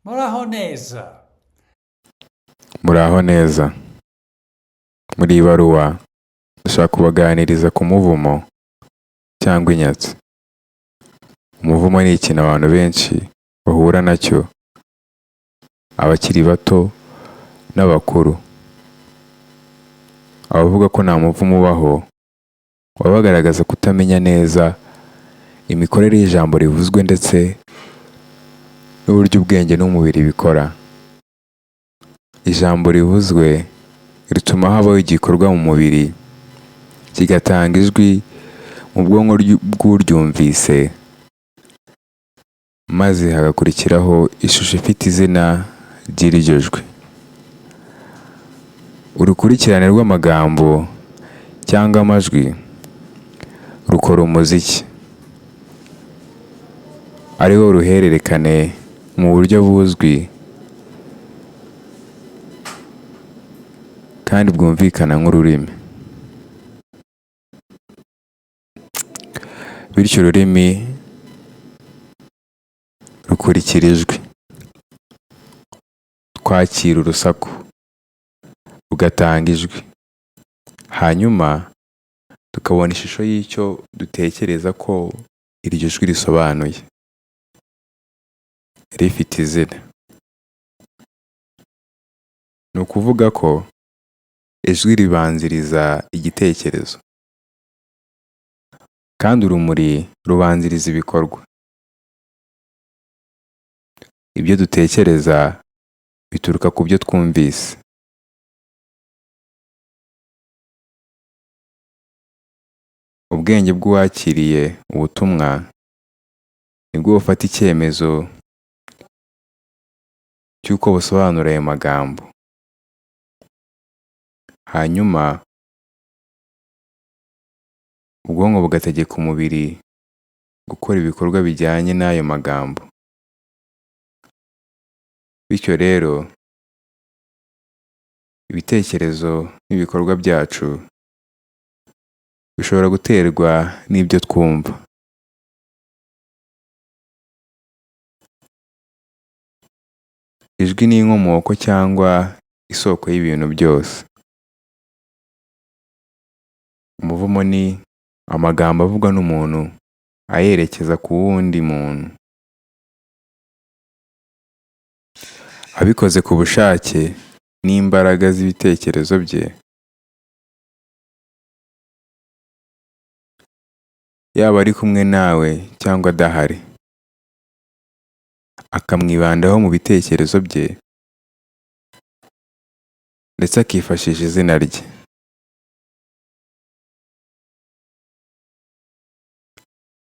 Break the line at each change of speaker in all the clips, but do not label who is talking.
Muraho neza.
Muraho neza. Muri iyi baruwa dushaka kubaganiriza ku muvumo cyangwa inyatsi. Umuvumo ni ikintu abantu benshi bahura nacyo, abakiri bato n'abakuru. Abavuga ko nta muvumo ubaho baba bagaragaza kutamenya neza imikorere y'ijambo rivuzwe ndetse n'uburyo ubwenge n'umubiri bikora. Ijambo rivuzwe rituma habaho igikorwa mu mubiri kigatanga ijwi mu bwonko bw'uryumvise, maze hagakurikiraho ishusho ifite izina ry'iryo jwi. Urukurikirane rw'amagambo cyangwa amajwi rukora umuziki, ariwo ruhererekane mu buryo buzwi kandi bwumvikana nk'ururimi. Bityo ururimi rukurikira ijwi, twakira urusaku rugatanga ijwi, hanyuma tukabona ishusho y'icyo dutekereza ko iryo jwi risobanuye, rifite izina. Ni ukuvuga ko ijwi ribanziriza igitekerezo, kandi urumuri rubanziriza ibikorwa. Ibyo dutekereza bituruka ku byo twumvise. Ubwenge bw'uwakiriye ubutumwa nibwo bufata icyemezo cy'uko busobanura ayo magambo. Hanyuma ubwonko bugategeka umubiri gukora ibikorwa bijyanye n'ayo magambo. Bityo rero ibitekerezo n'ibikorwa byacu bishobora guterwa n'ibyo twumva. Ijwi ni inkomoko cyangwa isoko y'ibintu byose. Umuvumo ni amagambo avugwa n'umuntu ayerekeza ku wundi muntu, abikoze ku bushake n'imbaraga z'ibitekerezo bye, yaba ari kumwe nawe cyangwa adahari, akamwibandaho mu bitekerezo bye ndetse akifashisha izina rye.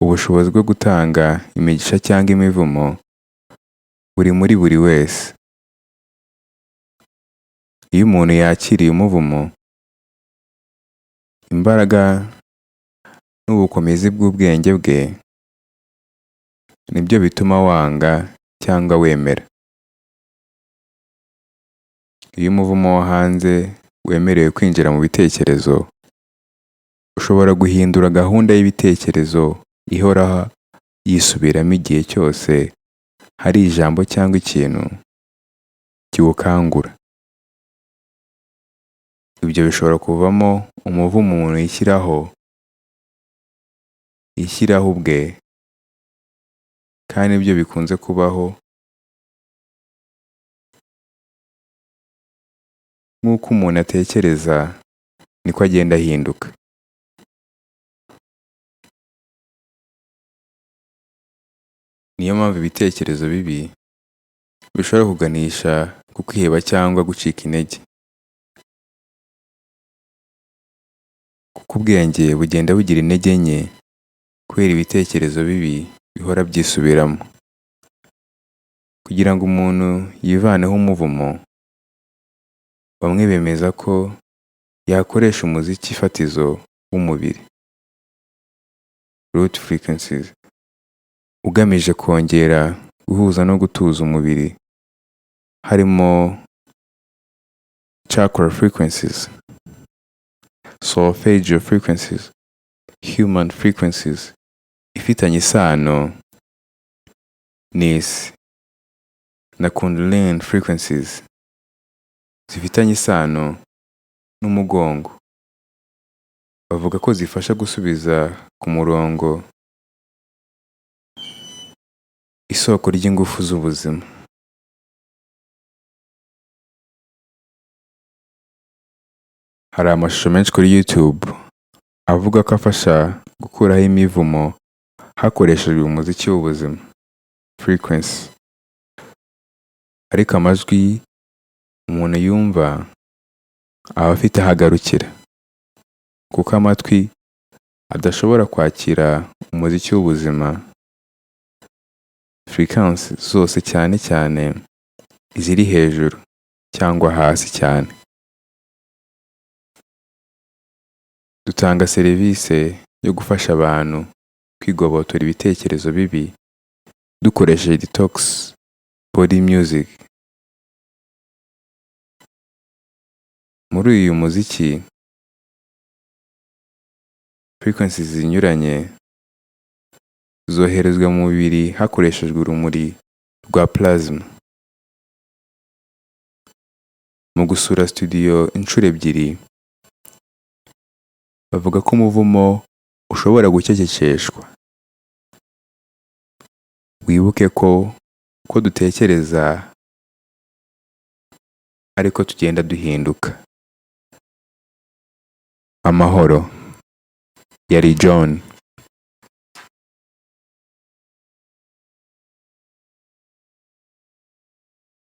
Ubushobozi bwo gutanga imigisha cyangwa imivumo buri muri buri wese. Iyo umuntu yakiriye umuvumo, imbaraga n'ubukomezi bw'ubwenge bwe nibyo bituma wanga cyangwa wemera. Iyo umuvumo wo hanze wemerewe kwinjira mu bitekerezo, ushobora guhindura gahunda y'ibitekerezo ihoraho yisubiramo igihe cyose hari ijambo cyangwa ikintu kiwukangura. Ibyo bishobora kuvamo umuvumo umuntu yishyiraho ubwe, kandi ibyo bikunze kubaho nk'uko umuntu atekereza niko agenda ahinduka. Niyo mpamvu ibitekerezo bibi bishobora kuganisha ku kwiheba cyangwa gucika intege, kuko ubwenge bugenda bugira intege nke kubera ibitekerezo bibi bihora byisubiramo. Kugira ngo umuntu yivaneho umuvumo, bamwe bemeza ko yakoresha umuziki fatizo w'umubiri, root frequencies, ugamije kongera guhuza no gutuza umubiri, harimo chakra frequencies, solfeggio frequencies, human frequencies, ifitanye isano n'isi. na kundalini frequencies zifitanye isano n'umugongo. Bavuga ko zifasha gusubiza ku murongo isoko ry'ingufu z'ubuzima. Hari amashusho menshi kuri YouTube avuga ko afasha gukuraho imivumo hakoreshejwe umuziki w'ubuzima frequency, ariko amajwi umuntu yumva aba afite aho agarukira, kuko amatwi adashobora kwakira umuziki w'ubuzima frequency zose, cyane cyane iziri hejuru cyangwa hasi cyane. Dutanga serivisi yo gufasha abantu kwigobotora ibitekerezo bibi dukoresheje detox body music. Muri uyu muziki frequencies zinyuranye zoherezwa mu mubiri hakoreshejwe urumuri rwa plasma. Mu gusura studio inshuro ebyiri, bavuga ko umuvumo ushobora gucecekeshwa. Wibuke ko dutekereza ariko tugenda duhinduka. Amahoro. Yari John.